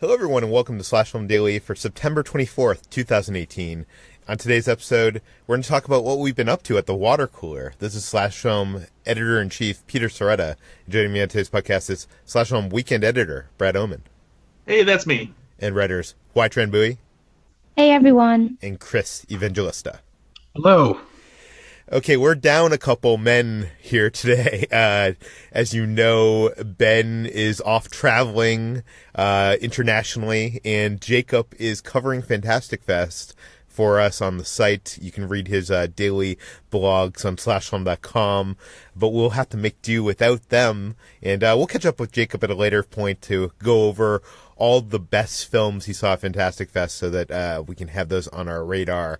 Hello, everyone, and welcome to Slash Film Daily for September 24th, 2018. On today's episode, we're going to talk about what we've been up to at the water cooler. This is Slash Film Editor-in-Chief Peter Sciretta. Joining me on today's podcast is Slash Film Weekend Editor Brad Oman. Hey, that's me. And writers Hoai-Tran Hey, everyone. and Chris Evangelista. Hello. Okay, we're down a couple men here today. As you know, Ben is off traveling internationally, and Jacob is covering Fantastic Fest for us on the site. You can read his daily blogs on slashfilm.com, but we'll have to make do without them, and we'll catch up with Jacob at a later point to go over all the best films he saw at Fantastic Fest so that we can have those on our radar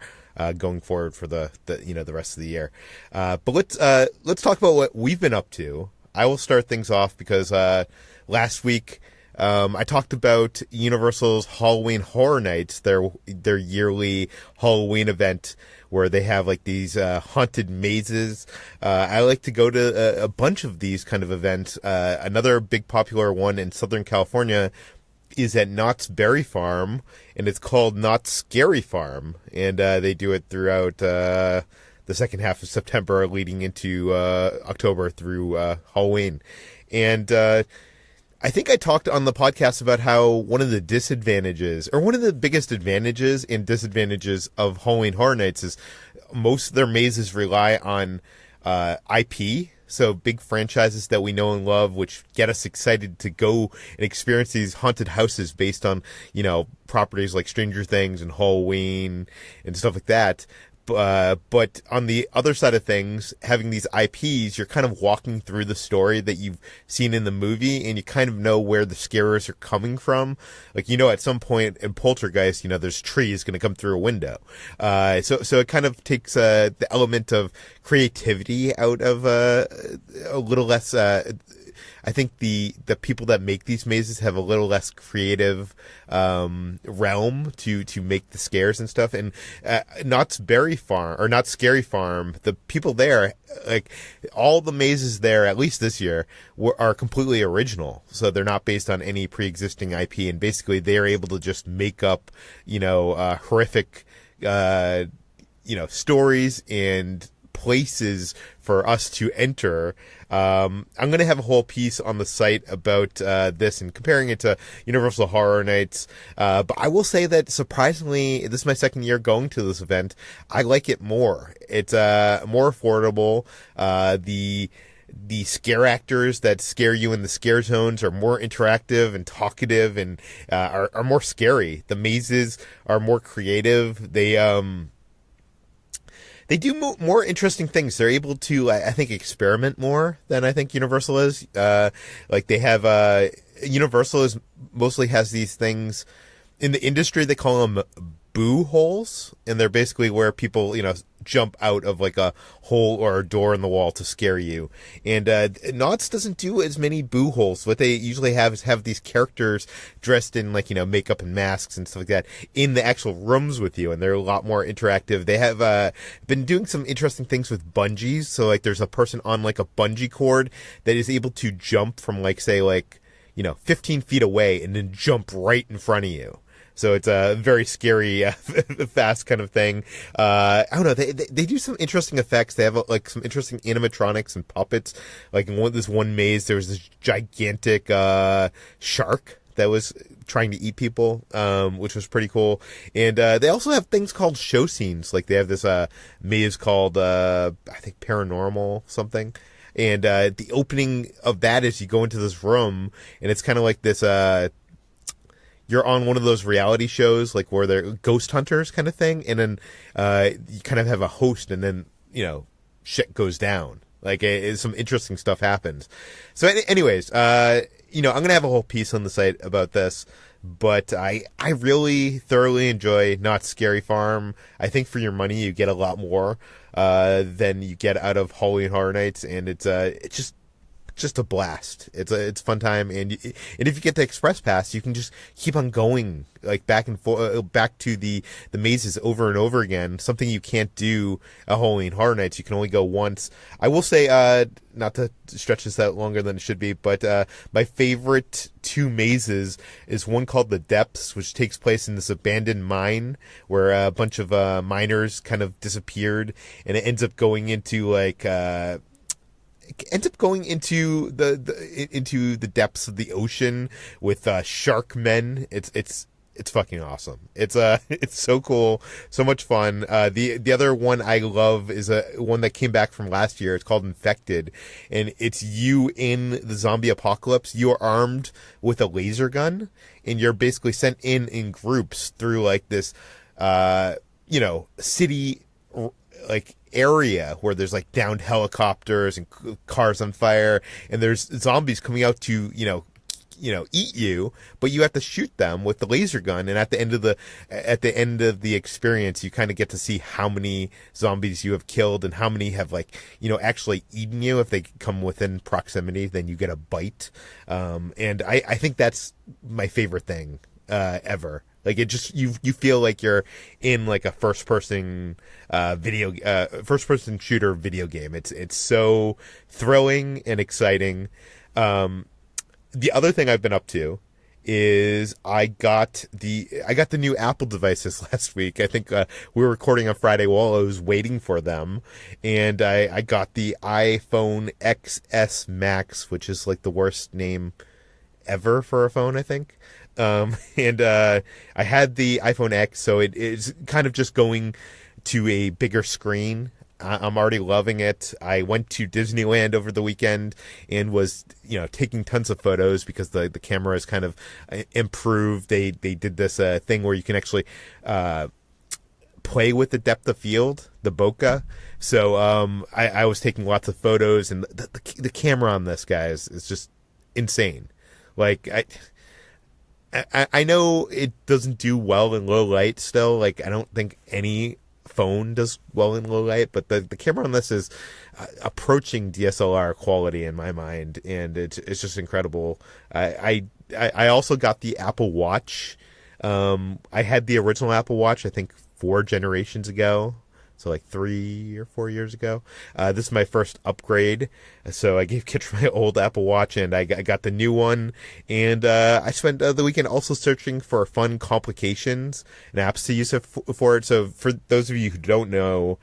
going forward for the rest of the year. But let's talk about what we've been up to. I will start things off because last week I talked about Universal's Halloween Horror Nights, their yearly Halloween event where they have like these haunted mazes. I like to go to a bunch of these kind of events. Another big popular one in Southern California is at Knott's Berry Farm, and it's called Knott's Scary Farm, and they do it throughout the second half of September leading into October through Halloween. And I think I talked on the podcast about how one of the disadvantages, or one of the biggest advantages and disadvantages of Halloween Horror Nights is most of their mazes rely on IP. So big franchises that we know and love, which get us excited to go and experience these haunted houses based on, properties like Stranger Things and Halloween and stuff like that. But on the other side of things, having these IPs, you're kind of walking through the story that you've seen in the movie, and you kind of know where the scarers are coming from. Like, at some point in Poltergeist, there's trees going to come through a window. So it kind of takes the element of creativity out of a little less. I think the people that make these mazes have a little less creative realm to make the scares and stuff. And Knott's Scary Farm, the people there, like all the mazes there, at least this year, are completely original. So they're not based on any pre-existing IP, and basically they're able to just make up, horrific, stories and places for us to enter. I'm going to have a whole piece on the site about this and comparing it to Universal Horror Nights. But I will say that surprisingly, this is my second year going to this event. I like it more. It's more affordable. The scare actors that scare you in the scare zones are more interactive and talkative and are more scary. The mazes are more creative. They do more interesting things. They're able to, I think, experiment more than I think Universal is. Like they have, Universal mostly has these things in the industry. They call them boo holes, and they're basically where people, jump out of like a hole or a door in the wall to scare you. And Knott's doesn't do as many boo holes. What they usually have is these characters dressed in like, makeup and masks and stuff like that in the actual rooms with you, and they're a lot more interactive. They have been doing some interesting things with bungees. So like there's a person on like a bungee cord that is able to jump from like, say, like, 15 feet away and then jump right in front of you. So it's a very scary, fast kind of thing. I don't know. They do some interesting effects. They have like some interesting animatronics and puppets. Like in this one maze, there was this gigantic shark that was trying to eat people, which was pretty cool. And they also have things called show scenes. Like they have this maze called, I think, Paranormal something. And the opening of that is you go into this room, and it's kind of like this. You're on one of those reality shows, like where they're ghost hunters kind of thing, and then you kind of have a host, and then shit goes down. Like some interesting stuff happens. So, anyways, I'm gonna have a whole piece on the site about this, but I really thoroughly enjoy Knott's Scary Farm. I think for your money, you get a lot more than you get out of Halloween Horror Nights, and it's just just a blast. It's a fun time, and if you get the express pass, you can just keep on going like back and forth, back to the mazes over and over again. Something you can't do at Halloween Horror Nights. You can only go once. I will say, not to stretch this out longer than it should be, but my favorite two mazes is one called the Depths, which takes place in this abandoned mine where a bunch of miners kind of disappeared, and it ends up going into like into the depths of the ocean with shark men. It's fucking awesome. It's so cool, so much fun. The other one I love is one that came back from last year. It's called Infected, and it's you in the zombie apocalypse. You are armed with a laser gun, and you're basically sent in groups through like this, city like area where there's like downed helicopters and cars on fire, and there's zombies coming out to eat you, but you have to shoot them with the laser gun. And at the end of the experience, you kind of get to see how many zombies you have killed and how many have actually eaten you. If they come within proximity, then you get a bite. And I think that's my favorite thing ever. Like, it just, you feel like you're in like a first person shooter video game. It's so thrilling and exciting. The other thing I've been up to is I got the new Apple devices last week. I think we were recording on Friday while I was waiting for them, and I got the iPhone XS Max, which is like the worst name ever for a phone, I think. And I had the iPhone X, so it is kind of just going to a bigger screen. I'm already loving it. I went to Disneyland over the weekend and was, taking tons of photos because the camera is kind of improved. They did this thing where you can actually play with the depth of field, the bokeh. So I was taking lots of photos, and the camera on this, guys, is just insane. Like, I know it doesn't do well in low light still. Like, I don't think any phone does well in low light, but the camera on this is approaching DSLR quality in my mind, and it's just incredible. I also got the Apple Watch. I had the original Apple Watch, I think 4 generations ago. So like 3 or 4 years ago. This is my first upgrade. So I gave Kitch my old Apple Watch, and I got the new one. And I spent the weekend also searching for fun complications and apps to use for it. So for those of you who don't know,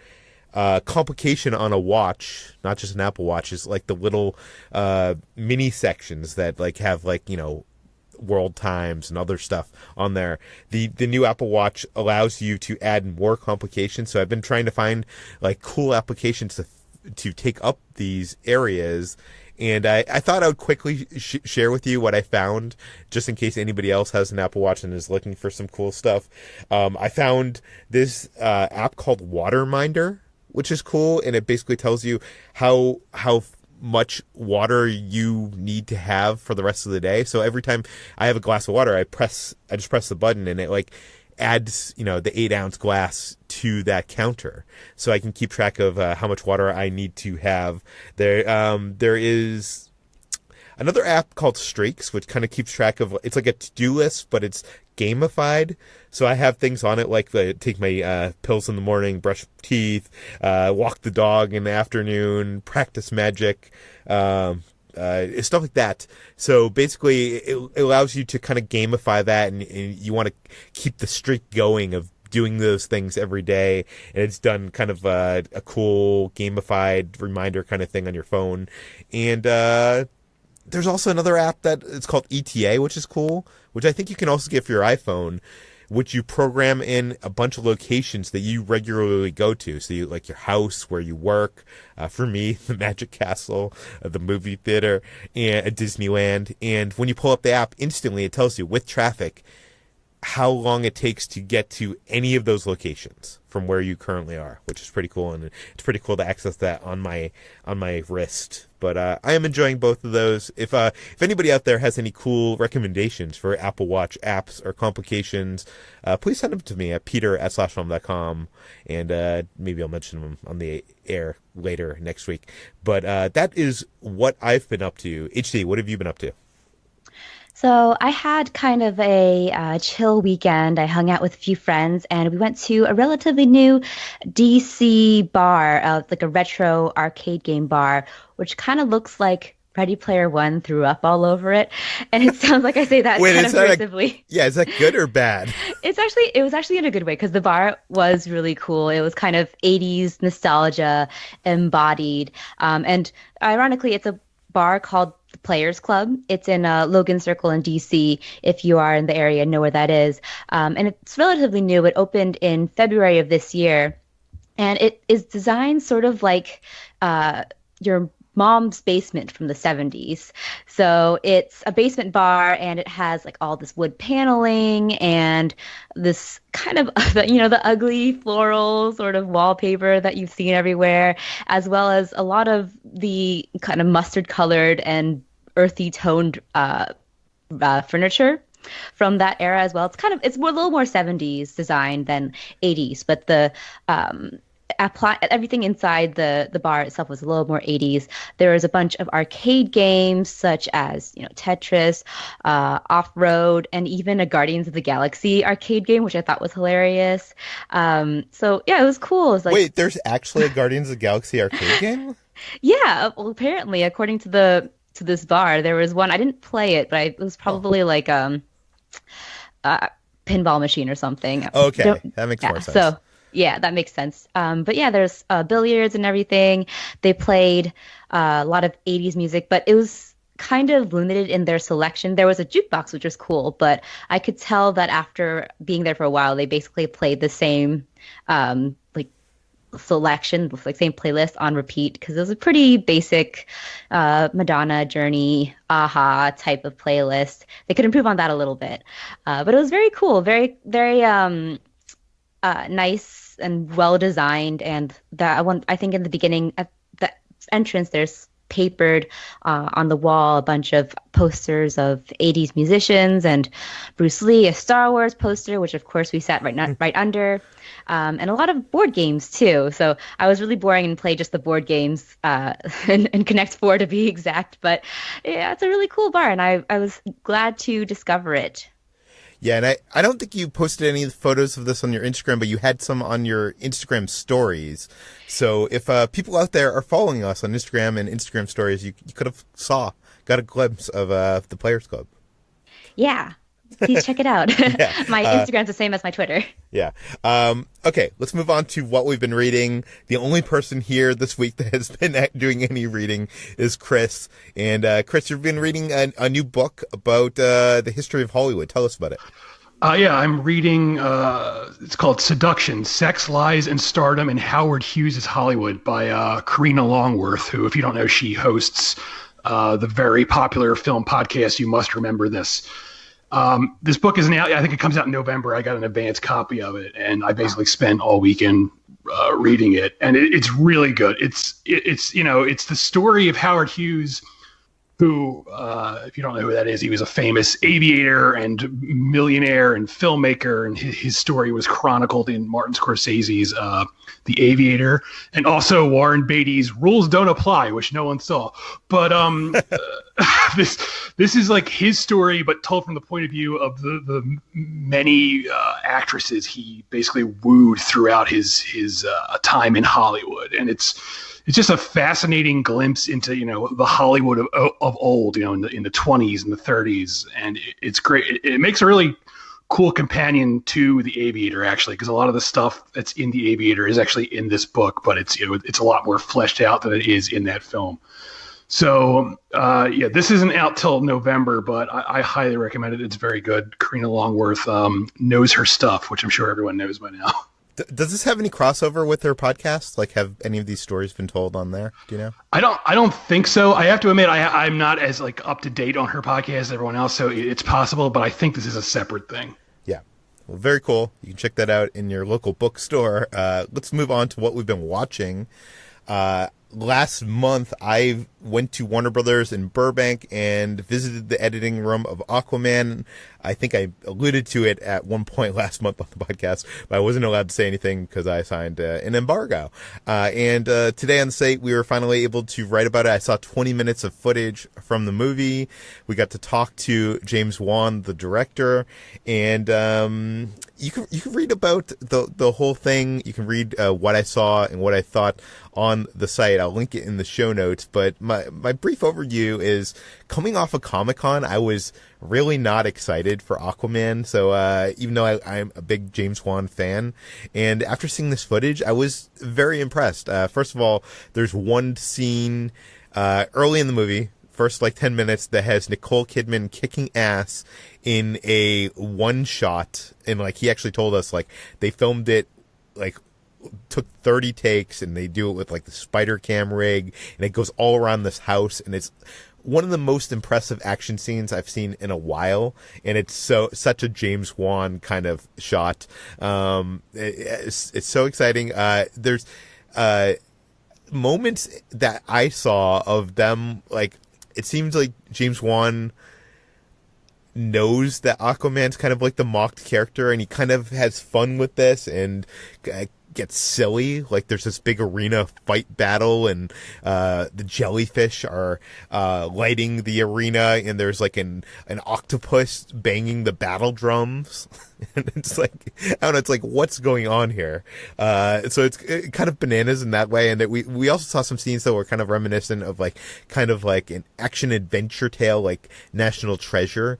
complication on a watch, not just an Apple Watch, is like the little mini sections that like have like, world times and other stuff on there. The new Apple Watch allows you to add more complications, so I've been trying to find like cool applications to take up these areas, and I thought I would quickly share with you what I found, just in case anybody else has an Apple Watch and is looking for some cool stuff. I found this app called Waterminder, which is cool, and it basically tells you how much water you need to have for the rest of the day. So every time I have a glass of water, I just press the button, and it like adds, the 8-ounce glass to that counter, so I can keep track of how much water I need to have. There is another app called Streaks, which kind of keeps track of, it's like a to-do list, but it's gamified. So I have things on it like take my pills in the morning, brush teeth, walk the dog in the afternoon, practice magic, stuff like that. So basically it allows you to kind of gamify that, and you want to keep the streak going of doing those things every day, and it's done kind of a cool gamified reminder kind of thing on your phone. And there's also another app that it's called ETA, which is cool, which I think you can also get for your iPhone, which you program in a bunch of locations that you regularly go to. So you like your house, where you work. For me, the Magic Castle, the movie theater, and Disneyland. And when you pull up the app, instantly it tells you with traffic how long it takes to get to any of those locations from where you currently are, which is pretty cool, and it's pretty cool to access that on my wrist. But I am enjoying both of those. If anybody out there has any cool recommendations for Apple Watch apps or complications, please send them to me at peter@slashfilm.com, and maybe I'll mention them on the air later next week. But that is what I've been up to. HD, what have you been up to? So I had kind of a chill weekend. I hung out with a few friends, and we went to a relatively new DC bar, like a retro arcade game bar, which kind of looks like Ready Player One threw up all over it. And it sounds like I say that kind of aggressively. Is that good or bad? It was actually in a good way, because the bar was really cool. It was kind of 80s nostalgia embodied. And ironically, it's a bar called the Players Club. It's in Logan Circle in DC. If you are in the area and know where that is. And it's relatively new. It opened in February of this year. And it is designed sort of like your mom's basement from the 70s. So it's a basement bar, and it has like all this wood paneling and this kind of, the ugly floral sort of wallpaper that you've seen everywhere, as well as a lot of the kind of mustard colored and earthy toned furniture from that era as well. It's a little more 70s design than 80s, but the everything inside the bar itself was a little more 80s. There was a bunch of arcade games such as Tetris, Off-Road, and even a Guardians of the Galaxy arcade game, which I thought was hilarious. So yeah, it was cool. It was like, wait, there's actually a Guardians of the Galaxy arcade game? Yeah, well, apparently, according to this bar, there was one. I didn't play it, but it was probably like pinball machine or something. Okay, that makes more sense. So. Yeah, that makes sense. But yeah, there's billiards and everything. They played a lot of 80s music, but it was kind of limited in their selection. There was a jukebox, which was cool, but I could tell that after being there for a while, they basically played the same selection, like same playlist on repeat, because it was a pretty basic Madonna, Journey, Aha type of playlist. They could improve on that a little bit, but it was very cool, very, very nice and well designed. And I think in the beginning at the entrance, there's papered on the wall a bunch of posters of 80s musicians and Bruce Lee, a Star Wars poster, which of course we sat right under, and a lot of board games too. So I was really boring and played just the board games and Connect 4 to be exact. But yeah, it's a really cool bar, and I was glad to discover it. Yeah, and I don't think you posted any photos of this on your Instagram, but you had some on your Instagram stories. So if people out there are following us on Instagram and Instagram stories, you could have got a glimpse of the Players Club. Yeah, please check it out. Yeah. My Instagram's the same as my Twitter. Yeah. Okay, let's move on to what we've been reading. The only person here this week that has been doing any reading is Chris. And Chris, you've been reading a new book about the history of Hollywood. Tell us about it. Yeah, I'm reading, it's called Seduction, Sex, Lies, and Stardom in Howard Hughes' Hollywood by Karina Longworth, who, if you don't know, she hosts the very popular film podcast, You Must Remember This. This book is now, I think it comes out in November. I got an advance copy of it, and I basically spent all weekend reading it, and it's really good. It's the story of Howard Hughes, who, if you don't know who that is, he was a famous aviator and millionaire and filmmaker, and his story was chronicled in Martin Scorsese's The Aviator, and also Warren Beatty's Rules Don't Apply, which no one saw. But this is like his story, but told from the point of view of the many actresses he basically wooed throughout his time in Hollywood, and it's just a fascinating glimpse into the Hollywood of old, in the 20s and the 30s, and it's great. It makes a really cool companion to The Aviator, actually, because a lot of the stuff that's in The Aviator is actually in this book, but it's a lot more fleshed out than it is in that film. So this isn't out till November, but I highly recommend it. It's very good. Karina Longworth knows her stuff, which I'm sure everyone knows by now. Does this have any crossover with her podcast? Like, have any of these stories been told on there? Do you know? I don't think so. I have to admit, I'm not as up to date on her podcast as everyone else, so it's possible, but I think this is a separate thing. Yeah. Well, very cool. You can check that out in your local bookstore. Let's move on to what we've been watching. Last month, I went to Warner Brothers in Burbank and visited the editing room of Aquaman. I think I alluded to it at one point last month on the podcast, but I wasn't allowed to say anything because I signed an embargo. And today on the site, we were finally able to write about it. I saw 20 minutes of footage from the movie. We got to talk to James Wan, the director, and you can read about the whole thing. You can read what I saw and what I thought on the site. I'll link it in the show notes. But my brief overview is, coming off of Comic-Con, I was really not excited for Aquaman. So even though I'm a big James Wan fan, and after seeing this footage, I was very impressed. First of all, there's one scene early in the movie, first 10 minutes, that has Nicole Kidman kicking ass in a one shot. And he actually told us they filmed it took 30 takes, and they do it with the spider cam rig, and it goes all around this house, and it's one of the most impressive action scenes I've seen in a while, and it's such a James Wan kind of shot. It's so exciting. There's moments that I saw of them, it seems like James Wan knows that Aquaman's kind of the mocked character, and he kind of has fun with this and gets silly. There's this big arena fight battle, and the jellyfish are lighting the arena, and there's an octopus banging the battle drums. And it's I don't know, it's what's going on here? So it's kind of bananas in that way. And that we also saw some scenes that were kind of reminiscent of an action adventure tale, like National Treasure.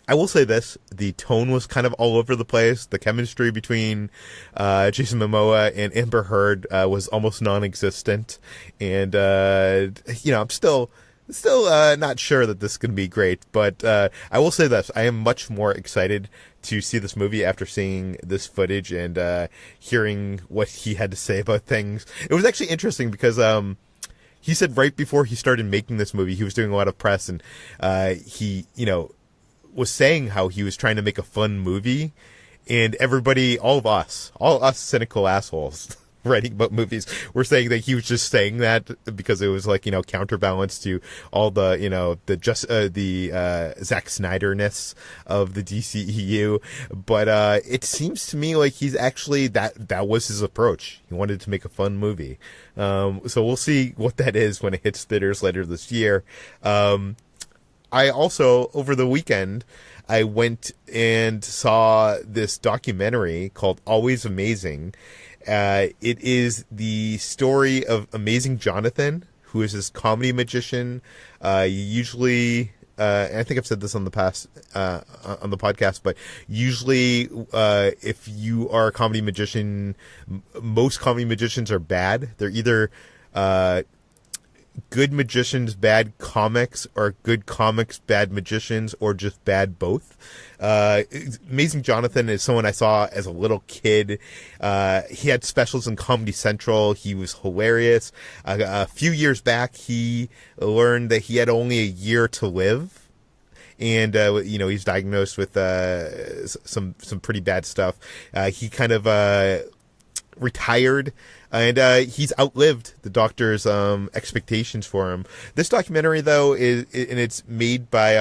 I will say this, the tone was kind of all over the place. The chemistry between Jason Momoa and Amber Heard was almost non-existent. And, I'm still not sure that this is going to be great. But I will say this, I am much more excited to see this movie after seeing this footage and hearing what he had to say about things. It was actually interesting because he said right before he started making this movie, he was doing a lot of press, and he, was saying how he was trying to make a fun movie, and everybody, all us cynical assholes writing about movies, were saying that he was just saying that because it was counterbalance to all the Zack Snyder-ness of the DCEU. But it seems to me like he's actually that was his approach. He wanted to make a fun movie. So we'll see what that is when it hits theaters later this year. I also, over the weekend, I went and saw this documentary called Always Amazing. It is the story of Amazing Jonathan, who is this comedy magician. Usually, and I think I've said this on the past, on the podcast, but usually, if you are a comedy magician, most comedy magicians are bad. They're either, good magicians, bad comics, or good comics, bad magicians, or just bad both. Amazing Jonathan is someone I saw as a little kid. He had specials in Comedy Central. He was hilarious. A few years back, he learned that he had only a year to live. And, he's diagnosed with some pretty bad stuff. He kind of retired, and he's outlived the doctor's expectations for him. This documentary, though, it's made by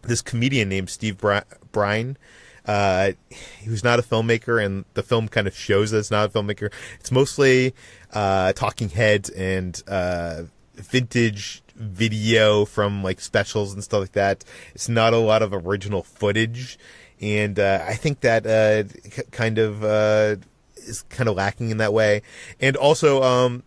this comedian named Steve Brine. He was not a filmmaker, and the film kind of shows that it's not a filmmaker. It's mostly talking heads and vintage video from specials and stuff like that. It's not a lot of original footage, and I think that is kind of lacking in that way. And also,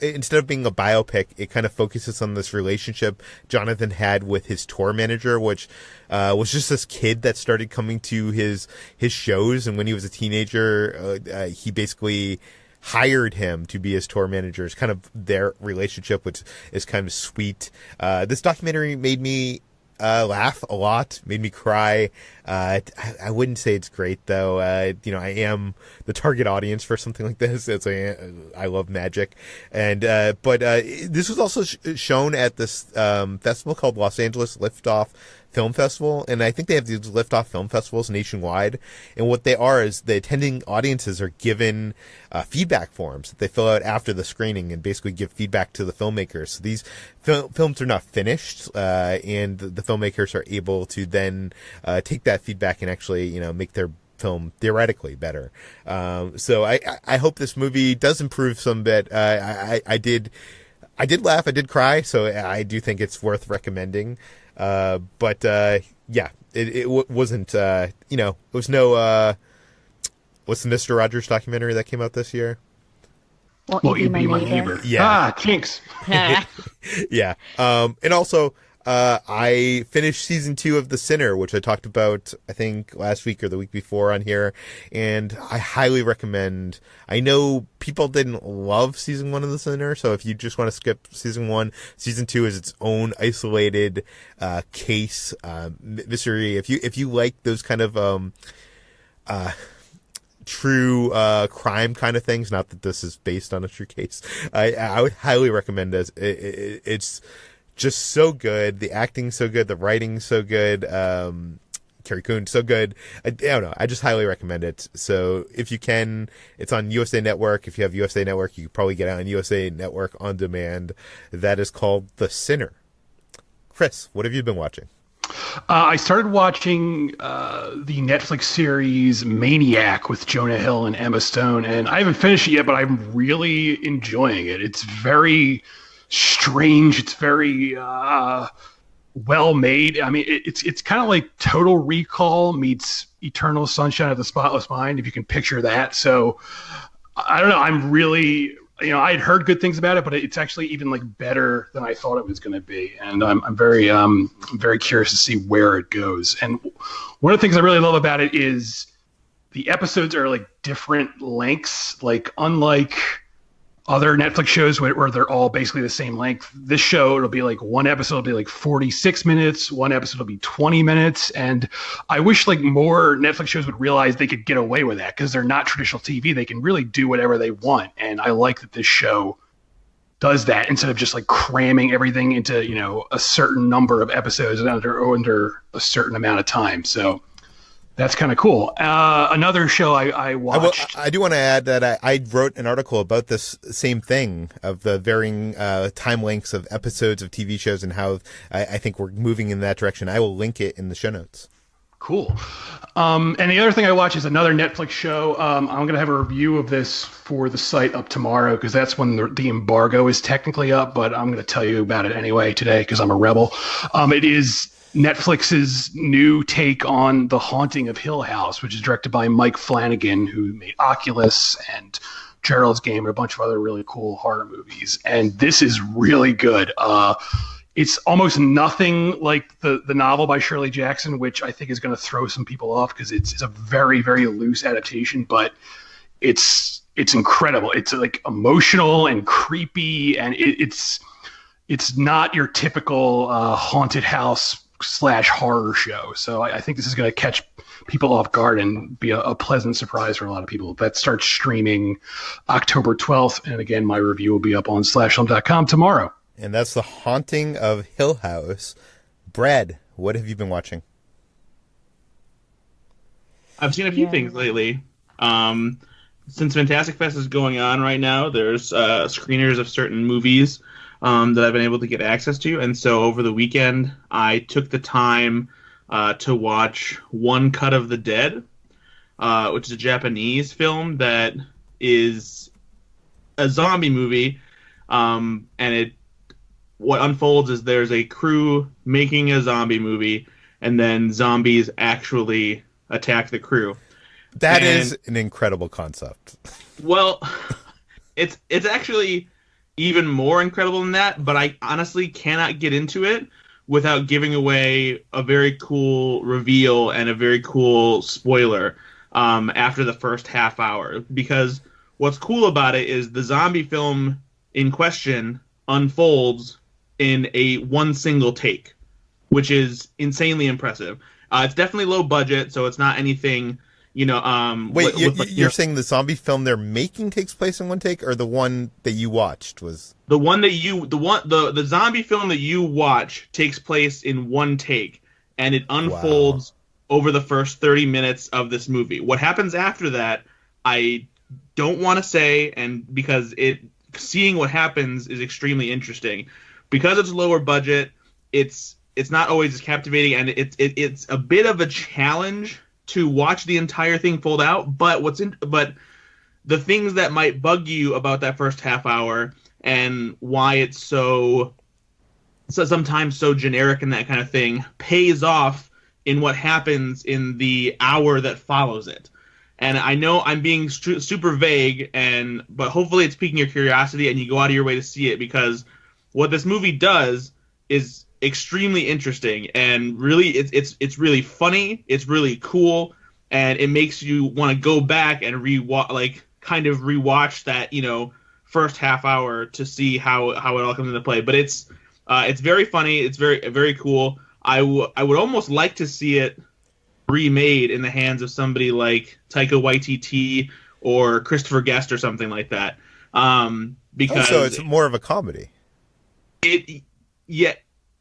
instead of being a biopic, it kind of focuses on this relationship Jonathan had with his tour manager, which was just this kid that started coming to his shows, and when he was a teenager, he basically hired him to be his tour manager. It's kind of their relationship, which is kind of sweet. This documentary made me laugh a lot, made me cry. I wouldn't say it's great, though. I am the target audience for something like this. I love magic, and but this was also shown at this festival called Los Angeles Liftoff film festival, and I think they have these lift-off film festivals nationwide. And what they are is the attending audiences are given feedback forms that they fill out after the screening and basically give feedback to the filmmakers. So these films are not finished, and the filmmakers are able to then take that feedback and actually, make their film theoretically better. So I hope this movie does improve some bit. I did laugh, I did cry, so I do think it's worth recommending. But it wasn't, it was no, what's the Mr. Rogers documentary that came out this year? Won't you be my neighbor? Yeah. Kinks. Yeah. And also, I finished season 2 of The Sinner, which I talked about, I think, last week or the week before on here, and I highly recommend. I know people didn't love season 1 of The Sinner, so if you just want to skip season 1, season 2 is its own isolated case mystery. If you like those kind of true crime kind of things, not that this is based on a true case, I would highly recommend this. It's just so good. The acting's so good. The writing's so good. Carrie Coon's so good. I don't know. I just highly recommend it. So if you can, it's on USA Network. If you have USA Network, you can probably get it on USA Network on demand. That is called The Sinner. Chris, what have you been watching? I started watching the Netflix series Maniac with Jonah Hill and Emma Stone, and I haven't finished it yet, but I'm really enjoying it. It's very strange. It's very well made. I mean, it's kind of like Total Recall meets Eternal Sunshine of the Spotless Mind, if you can picture that. So I don't know. I'm really, I had heard good things about it, but it's actually even like better than I thought it was going to be. And I'm very curious to see where it goes. And one of the things I really love about it is the episodes are like different lengths, like unlike other Netflix shows where they're all basically the same length. This show, it'll be like one episode will be like 46 minutes, one episode will be 20 minutes. And I wish like more Netflix shows would realize they could get away with that because they're not traditional TV. They can really do whatever they want. And I like that this show does that instead of just like cramming everything into, a certain number of episodes under a certain amount of time. So that's kind of cool. Another show I watched. I do want to add that I wrote an article about this same thing of the varying time lengths of episodes of TV shows and how I think we're moving in that direction. I will link it in the show notes. Cool. And the other thing I watch is another Netflix show. I'm going to have a review of this for the site up tomorrow because that's when the embargo is technically up, but I'm going to tell you about it anyway today because I'm a rebel. It is Netflix's new take on The Haunting of Hill House, which is directed by Mike Flanagan, who made Oculus and Gerald's Game and a bunch of other really cool horror movies. And this is really good. It's almost nothing like the novel by Shirley Jackson, which I think is going to throw some people off because it's a very, very loose adaptation, but it's incredible. It's like emotional and creepy, and it's not your typical haunted house / horror show. So I think this is going to catch people off guard and be a pleasant surprise for a lot of people. That starts streaming October 12th. And again, my review will be up on slashfilm.com tomorrow. And that's The Haunting of Hill House. Brad, what have you been watching? I've seen a few things lately. Since Fantastic Fest is going on right now, there's screeners of certain movies that I've been able to get access to. And so over the weekend, I took the time to watch One Cut of the Dead, which is a Japanese film that is a zombie movie. And what unfolds is there's a crew making a zombie movie, and then zombies actually attack the crew. That is an incredible concept. Well, it's actually even more incredible than that, but I honestly cannot get into it without giving away a very cool reveal and a very cool spoiler after the first half hour. Because what's cool about it is the zombie film in question unfolds in one single take, which is insanely impressive. It's definitely low budget, so it's not anything... Wait, you're saying the zombie film they're making takes place in one take, or the one that you watched was the zombie film that you watch takes place in one take, and it unfolds over the first 30 minutes of this movie. What happens after that, I don't want to say, and because seeing what happens is extremely interesting. Because it's lower budget, it's not always as captivating, and it's a bit of a challenge to watch the entire thing fold out. But the things that might bug you about that first half hour and why it's so sometimes so generic and that kind of thing pays off in what happens in the hour that follows it. And I know I'm being super vague, but hopefully it's piquing your curiosity and you go out of your way to see it, because what this movie does is extremely interesting, and really it's really funny, it's really cool, and it makes you want to go back and rewatch that, first half hour to see how it all comes into play. But it's very funny, it's very, very cool. I would almost like to see it remade in the hands of somebody like Taika Waititi or Christopher Guest or something like that. Because so it's more of a comedy.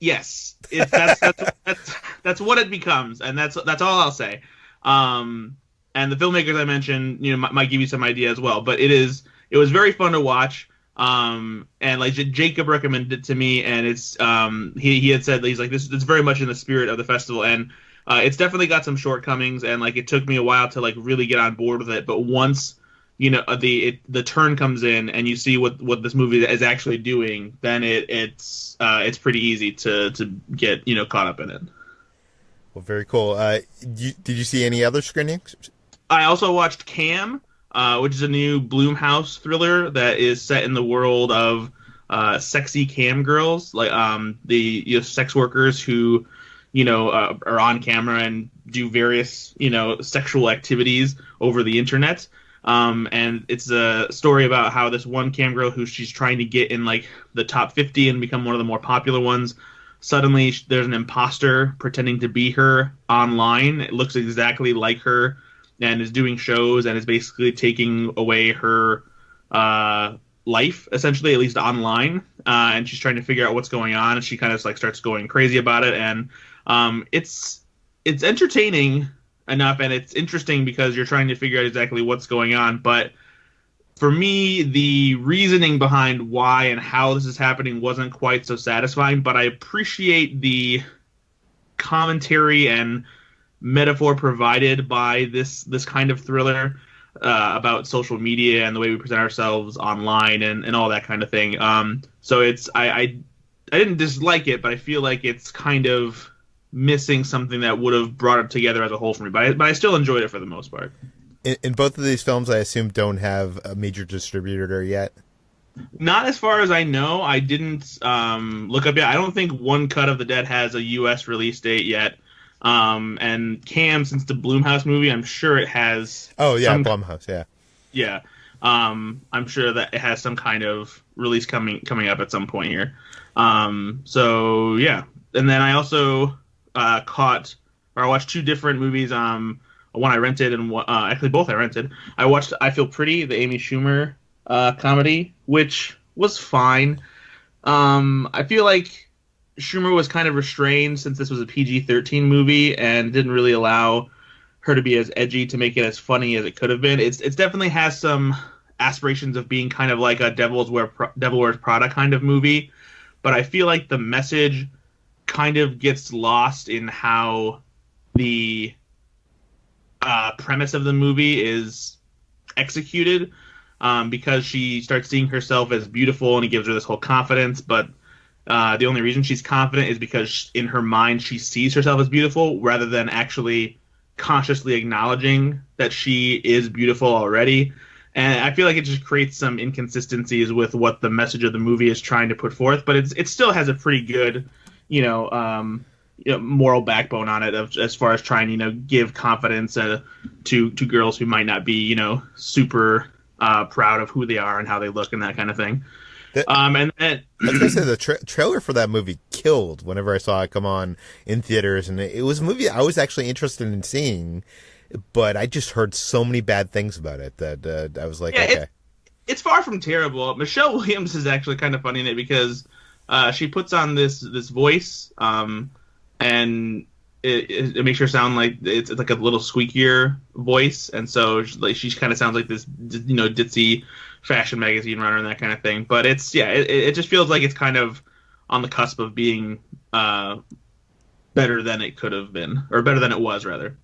Yes. That's what it becomes, and that's all I'll say. And the filmmakers I mentioned, might give you some idea as well. But it was very fun to watch. And like Jacob recommended it to me, and it's he had said that he's like, it's very much in the spirit of the festival, and it's definitely got some shortcomings, and like it took me a while to like really get on board with it. But once the turn comes in and you see what this movie is actually doing, then it's pretty easy to get caught up in it. Well, very cool. Did you see any other screenings? I also watched Cam, which is a new Blumhouse thriller that is set in the world of sexy cam girls, like the sex workers who are on camera and do various sexual activities over the internet. And it's a story about how this one cam girl who she's trying to get in like the top 50 and become one of the more popular ones. Suddenly there's an imposter pretending to be her online. It looks exactly like her and is doing shows and is basically taking away her life, essentially, at least online. And she's trying to figure out what's going on. And she kind of like starts going crazy about it. And it's entertaining enough, and it's interesting because you're trying to figure out exactly what's going on. But for me, the reasoning behind why and how this is happening wasn't quite so satisfying, but I appreciate the commentary and metaphor provided by this kind of thriller about social media and the way we present ourselves online and all that kind of thing. So I didn't dislike it, but I feel like it's kind of missing something that would have brought it together as a whole for me. But I still enjoyed it for the most part. In both of these films, I assume, don't have a major distributor yet? Not as far as I know. I didn't look up yet. I don't think One Cut of the Dead has a U.S. release date yet. And Cam, since the Blumhouse movie, I'm sure it has... Oh, yeah, Blumhouse, yeah. Yeah. I'm sure that it has some kind of release coming up at some point here. So, yeah. And then I also I watched two different movies. One I rented and actually both I rented. I watched I Feel Pretty, the Amy Schumer comedy, which was fine. I feel like Schumer was kind of restrained since this was a PG-13 movie and didn't really allow her to be as edgy to make it as funny as it could have been. It's definitely has some aspirations of being kind of like a Devil Wears Prada kind of movie, but I feel like the message kind of gets lost in how the premise of the movie is executed, because she starts seeing herself as beautiful and it gives her this whole confidence, but the only reason she's confident is because in her mind she sees herself as beautiful rather than actually consciously acknowledging that she is beautiful already. And I feel like it just creates some inconsistencies with what the message of the movie is trying to put forth, but it still has a pretty good moral backbone on it as far as trying to give confidence to girls who might not be super proud of who they are and how they look and that kind of thing. And then I was gonna say the trailer for that movie killed whenever I saw it come on in theaters, and it was a movie I was actually interested in seeing, but I just heard so many bad things about it that I was like, okay. It's far from terrible. Michelle Williams is actually kind of funny in it because she puts on this voice, and it makes her sound like it's like a little squeakier voice, and so like she kind of sounds like this, ditzy fashion magazine runner and that kind of thing. But it just feels like it's kind of on the cusp of being better than it could have been, or better than it was rather.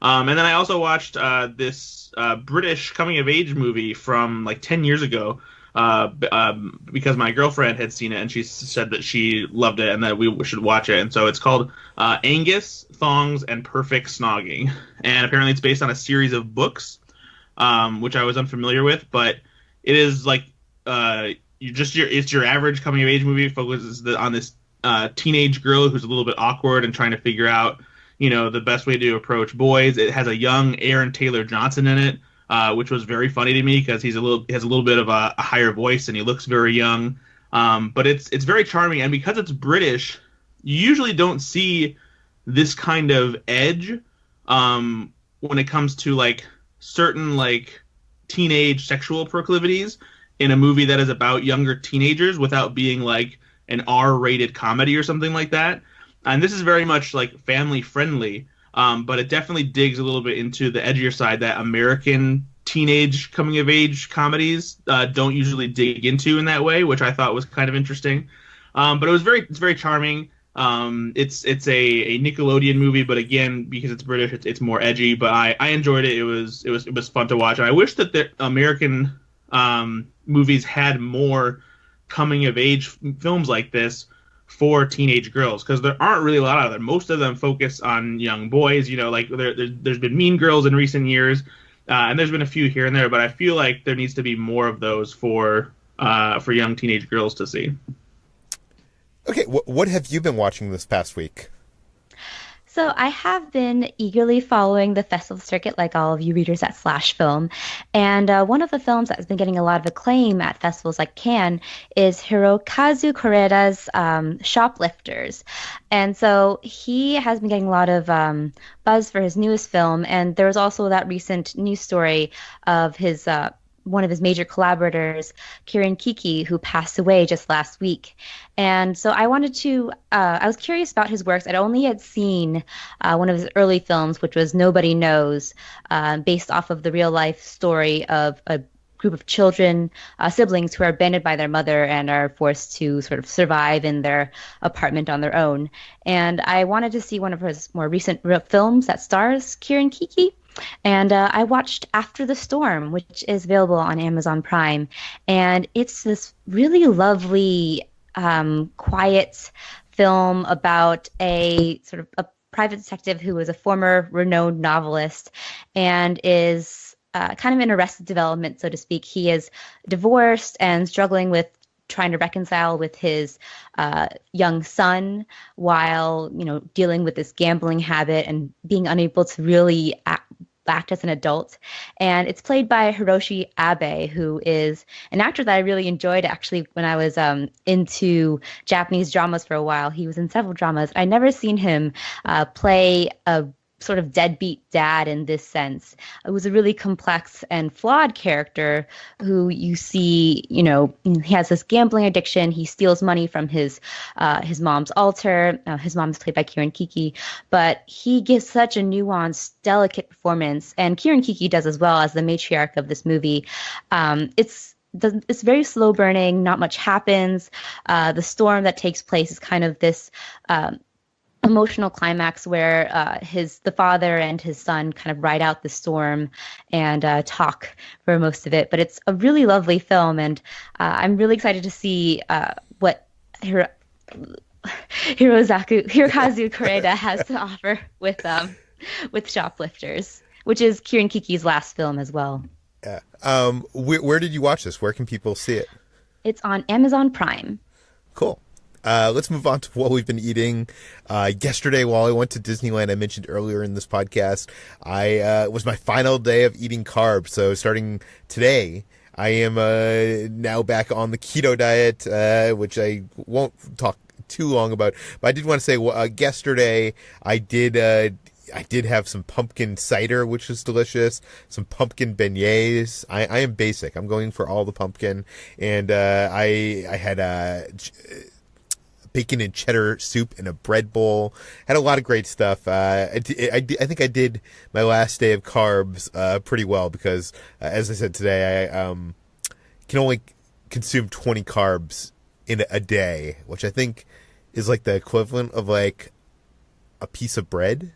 And then I also watched this British coming of age movie from like 10 years ago. Because my girlfriend had seen it and she said that she loved it and that we should watch it. And so it's called Angus, Thongs, and Perfect Snogging. And apparently it's based on a series of books, which I was unfamiliar with. But it is like it's your average coming of age movie. It focuses on this teenage girl who's a little bit awkward and trying to figure out, the best way to approach boys. It has a young Aaron Taylor Johnson in it. Which was very funny to me because he has a little bit of a higher voice and he looks very young. But it's very charming, and because it's British, you usually don't see this kind of edge when it comes to like certain like teenage sexual proclivities in a movie that is about younger teenagers without being like an R-rated comedy or something like that. And this is very much like family friendly. But it definitely digs a little bit into the edgier side that American teenage coming-of-age comedies don't usually dig into in that way, which I thought was kind of interesting. But it's very charming. It's a Nickelodeon movie, but again, because it's British, it's more edgy. But I enjoyed it. It was fun to watch. And I wish that the American movies had more coming-of-age films like this for teenage girls, because there aren't really a lot of them. Most of them focus on young boys. Like there's been Mean Girls in recent years, and there's been a few here and there. But I feel like there needs to be more of those for young teenage girls to see. Okay, what have you been watching this past week? So I have been eagerly following the festival circuit like all of you readers at Slash Film. And one of the films that has been getting a lot of acclaim at festivals like Cannes is Hirokazu Koreeda's Shoplifters. And so he has been getting a lot of buzz for his newest film. And there was also that recent news story of his one of his major collaborators, Kirin Kiki, who passed away just last week. And so I wanted to, I was curious about his works. I'd only had seen one of his early films, which was Nobody Knows, based off of the real life story of a group of children, siblings who are abandoned by their mother and are forced to sort of survive in their apartment on their own. And I wanted to see one of his more recent films that stars Kirin Kiki. And I watched After the Storm, which is available on Amazon Prime. And it's this really lovely, quiet film about a sort of a private detective who is a former renowned novelist and is kind of in arrested development, so to speak. He is divorced and struggling with trying to reconcile with his young son while, dealing with this gambling habit and being unable to really act as an adult. And it's played by Hiroshi Abe, who is an actor that I really enjoyed. Actually, when I was into Japanese dramas for a while, he was in several dramas. I'd never seen him play a sort of deadbeat dad in this sense. It was a really complex and flawed character who you see, he has this gambling addiction. He steals money from his mom's altar. His mom is played by Kirin Kiki, but he gives such a nuanced, delicate performance, and Kirin Kiki does as well as the matriarch of this movie. It's very slow burning. Not much happens. The storm that takes place is kind of this emotional climax where the father and his son kind of ride out the storm and talk for most of it. But it's a really lovely film, and I'm really excited to see what Hirokazu Koreeda has to offer with Shoplifters, which is Kirin Kiki's last film as well. Yeah. Where did you watch this? Where can people see it? It's on Amazon Prime. Cool. Let's move on to what we've been eating. Yesterday, while I went to Disneyland, I mentioned earlier in this podcast, it was my final day of eating carbs. So starting today, I am now back on the keto diet, which I won't talk too long about. But I did want to say, yesterday I did have some pumpkin cider, which is delicious. Some pumpkin beignets. I am basic. I'm going for all the pumpkin, and I had bacon and cheddar soup in a bread bowl. Had a lot of great stuff. I think I did my last day of carbs pretty well because, as I said today, I can only consume 20 carbs in a day, which I think is like the equivalent of like a piece of bread,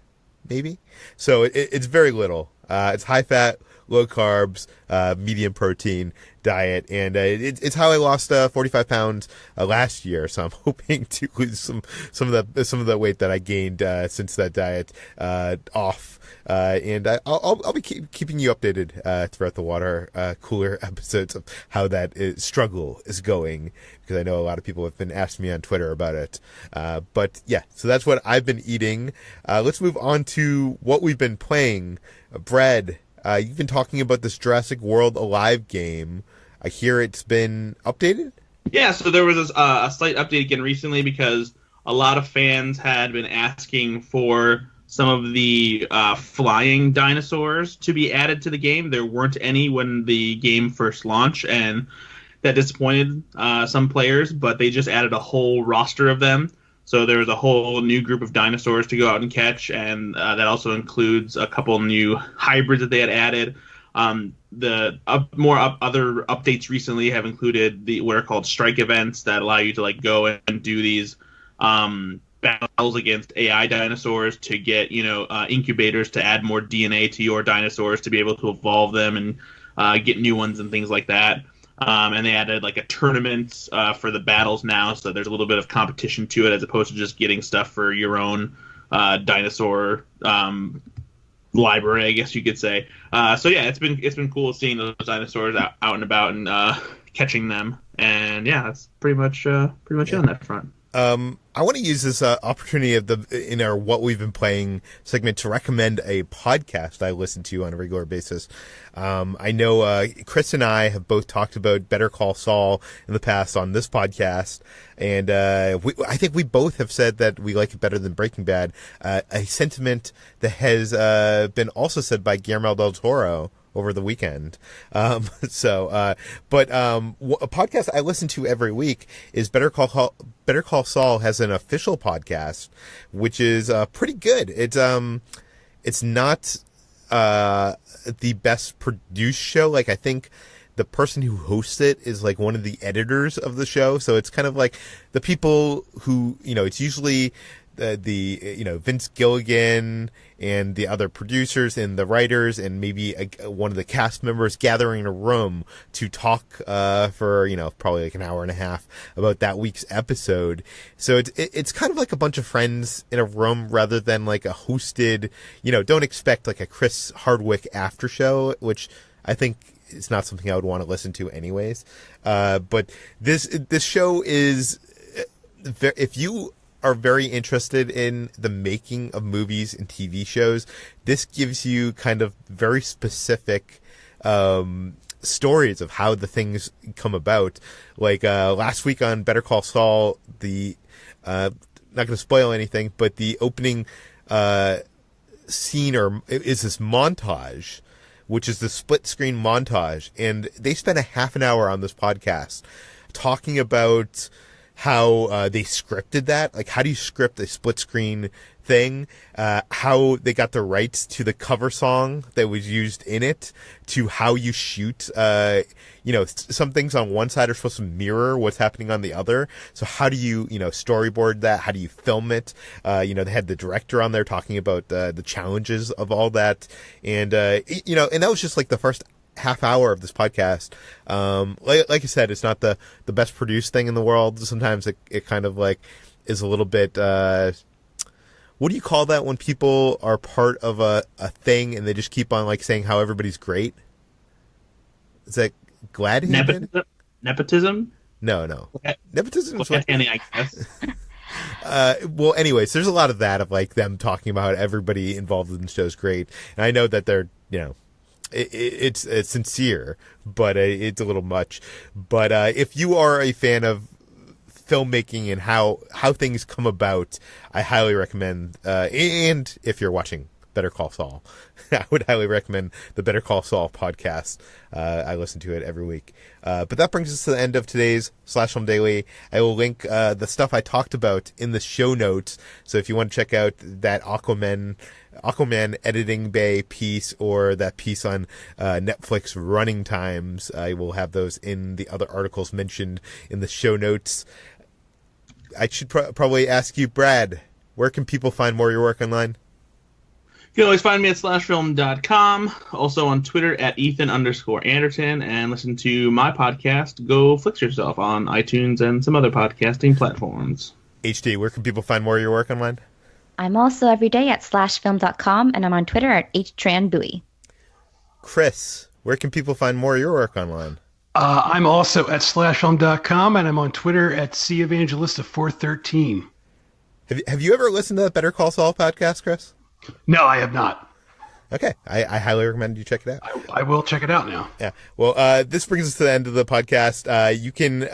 maybe. So it's very little. It's high fat, low carbs, medium protein diet, and it's how I lost 45 pounds last year. So I'm hoping to lose some of the weight that I gained since that diet off. And I'll be keeping you updated throughout the water cooler episodes of how that struggle is going, because I know a lot of people have been asking me on Twitter about it. But yeah, so that's what I've been eating. Let's move on to what we've been playing. Brad, you've been talking about this Jurassic World Alive game. I hear it's been updated? Yeah, so there was a slight update again recently because a lot of fans had been asking for some of the flying dinosaurs to be added to the game. There weren't any when the game first launched, and that disappointed some players, but they just added a whole roster of them. So there was a whole new group of dinosaurs to go out and catch, and that also includes a couple new hybrids that they had added. Other updates recently have included what are called strike events that allow you to like go and do these battles against AI dinosaurs to get incubators to add more DNA to your dinosaurs to be able to evolve them and get new ones and things like that. And they added like a tournament for the battles now, so there's a little bit of competition to it as opposed to just getting stuff for your own dinosaur library, I guess you could say. So yeah, it's been cool seeing those dinosaurs out and about and catching them. And yeah, that's pretty much it on that front. I want to use this opportunity in our What We've Been Playing segment to recommend a podcast I listen to on a regular basis. I know Chris and I have both talked about Better Call Saul in the past on this podcast, and I think we both have said that we like it better than Breaking Bad, a sentiment that has been also said by Guillermo del Toro over the weekend. But a podcast I listen to every week is Better Call Saul has an official podcast, which is pretty good. It's not the best produced show. Like, I think the person who hosts it is like one of the editors of the show. So it's kind of like the people who, it's usually Vince Gilligan and the other producers and the writers and maybe one of the cast members gathering in a room to talk for probably like an hour and a half about that week's episode. So it's kind of like a bunch of friends in a room rather than like a hosted. Don't expect like a Chris Hardwick after show, which I think is not something I would want to listen to anyways. But this show is, if you are very interested in the making of movies and TV shows, this gives you kind of very specific stories of how the things come about. Like last week on Better Call Saul, not going to spoil anything, but the opening scene is this montage, which is the split screen montage, and they spent a half an hour on this podcast talking about how they scripted that. Like, how do you script a split screen thing? How they got the rights to the cover song that was used in it, to how you shoot. Some things on one side are supposed to mirror what's happening on the other. So how do you, storyboard that? How do you film it? They had the director on there talking about the challenges of all that. And, and that was just like the first half hour of this podcast. Like I said, it's not the best produced thing in the world. Sometimes it kind of like is a little bit, what do you call that when people are part of a thing and they just keep on like saying how everybody's great? Is that glad-handed? Nepotism? No. Nepotism is I guess. Well, anyways, there's a lot of that, of like them talking about how everybody involved in the show is great. And I know that they're, it's sincere, but it's a little much. But if you are a fan of filmmaking and how things come about, I highly recommend. And if you're watching Better Call Saul. I would highly recommend the Better Call Saul podcast. I listen to it every week. But that brings us to the end of today's Slash Film Daily. I will link the stuff I talked about in the show notes. So if you want to check out that Aquaman editing bay piece or that piece on Netflix running times, I will have those in the other articles mentioned in the show notes. I should probably ask you, Brad, where can people find more of your work online? You can always find me at slashfilm.com, also on Twitter at Ethan_Anderton, and listen to my podcast, Go Flix Yourself, on iTunes and some other podcasting platforms. HD, where can people find more of your work online? I'm also every day at slashfilm.com, and I'm on Twitter at HTranBuoy. Chris, where can people find more of your work online? I'm also at slashfilm.com, and I'm on Twitter at Evangelista413. Have you ever listened to that Better Call Saul podcast, Chris? No, I have not. Okay. I highly recommend you check it out. I will check it out now. Yeah. Well, this brings us to the end of the podcast. You can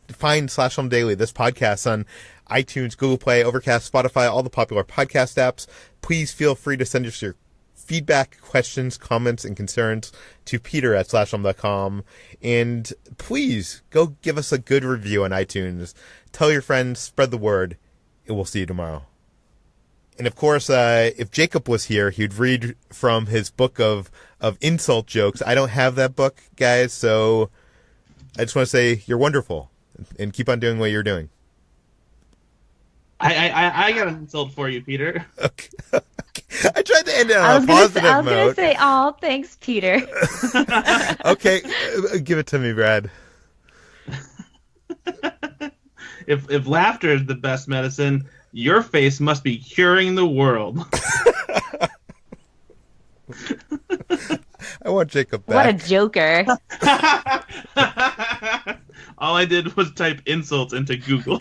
find Slash Film Daily, this podcast, on iTunes, Google Play, Overcast, Spotify, all the popular podcast apps. Please feel free to send us your feedback, questions, comments, and concerns to Peter at slashfilm.com. And please go give us a good review on iTunes. Tell your friends, spread the word, and we'll see you tomorrow. And of course, if Jacob was here, he'd read from his book of insult jokes. I don't have that book, guys, so I just want to say you're wonderful and keep on doing what you're doing. I got an insult for you, Peter. Okay. I tried to end it on a positive note. I was going to say, oh, thanks, Peter. Okay, give it to me, Brad. If laughter is the best medicine, your face must be curing the world. I want Jacob back. What a joker. All I did was type insults into Google.